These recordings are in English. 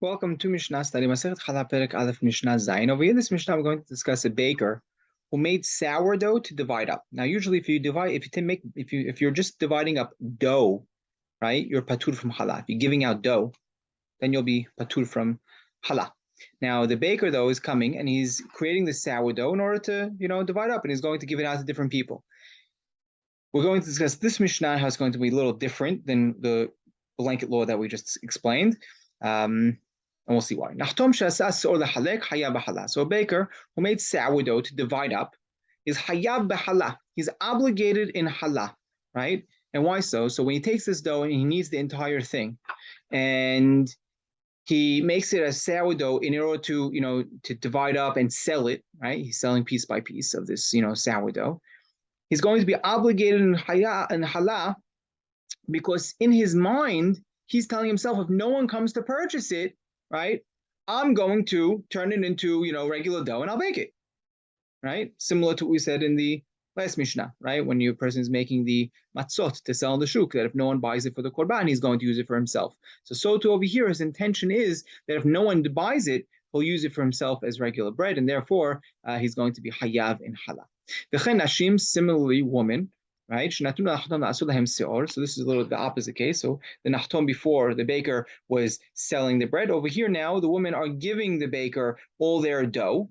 Welcome to Mishna study. Masechet Hallah Perek Aleph Mishna Zayin. Over here, this Mishnah, we're going to discuss a baker who made sourdough to divide up. Now, usually, if you're just dividing up dough, right, you're patur from Hallah. If you're giving out dough, then you'll be patur from Hallah. Now, the baker though is coming and he's creating the sourdough in order to divide up, and he's going to give it out to different people. We're going to discuss this Mishnah how it's going to be a little different than the blanket law that we just explained. And we'll see why. So a baker who made sourdough to divide up is hayab b'hallah. He's obligated in hallah, right? And why so? So when he takes this dough and he needs the entire thing, and he makes it a sourdough in order to divide up and sell it, right? He's selling piece by piece of this sourdough. He's going to be obligated in hallah because in his mind he's telling himself, if no one comes to purchase it, right, I'm going to turn it into, regular dough and I'll bake it, right? Similar to what we said in the last Mishnah, right? When your person is making the matzot to sell in the shuk, that if no one buys it for the korban, he's going to use it for himself. So too over here, his intention is that if no one buys it, he'll use it for himself as regular bread, and therefore he's going to be hayav in hallah. V'chen nashim, similarly, women, right? So this is a little the opposite case. So the nachtom before, the baker was selling the bread. Over here now, the women are giving the baker all their dough,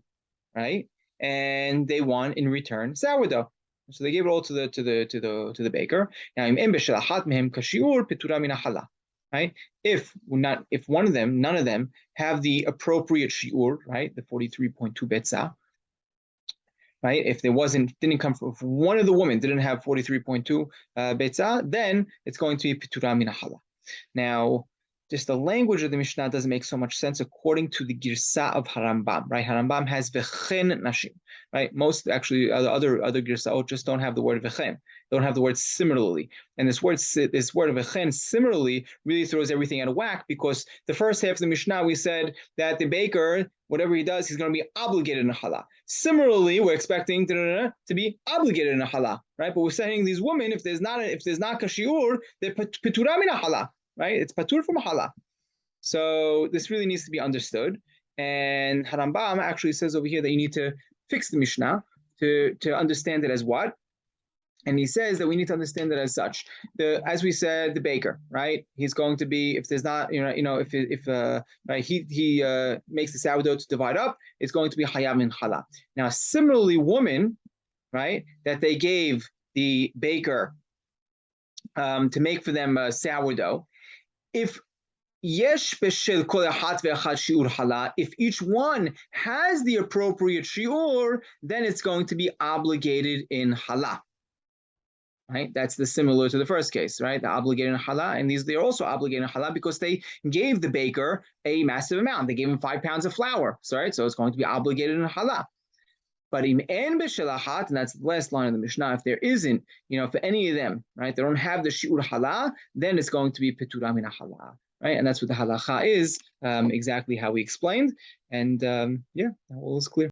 right? And they want in return sourdough. So they gave it all to the baker. Now, right? If one of them, none of them have the appropriate shiur, right? The 43.2 betzah. Right? If one of the women didn't have 43.2 betzah, then it's going to be pitura min hallah. Now, just the language of the Mishnah doesn't make so much sense according to the girsa of Harambam, right? Harambam has v'chen nashim, right? Most actually other girsaot just don't have the word v'chen, don't have the word similarly, and this word v'chen similarly really throws everything out of whack, because the first half of the Mishnah we said that the baker, whatever he does, he's going to be obligated in a hallah. Similarly, we're expecting to be obligated in a hallah, right? But we're saying these women, if there's not kashiur, they're pitura min hallah. Right? It's patur from hallah. So this really needs to be understood. And Harambam actually says over here that you need to fix the Mishnah to understand it as what? And he says that we need to understand it as such. As we said, the baker, right? He's going to be, if there's not, if right, he makes the sourdough to divide up, it's going to be hayav in hallah. Now, similarly, woman, right, that they gave the baker to make for them sourdough. If each one has the appropriate shiur, then it's going to be obligated in hallah. Right? That's similar to the first case, right? They're obligated in hallah, and they're also obligated in hallah because they gave the baker a massive amount. They gave him 5 pounds of flour, so it's going to be obligated in hallah. But im en b'shelahat, and that's the last line of the Mishnah, if there isn't, for any of them, right, they don't have the shiur hallah, then it's going to be pitura min hallah, right? And that's what the halacha is, exactly how we explained. And yeah, that all is clear.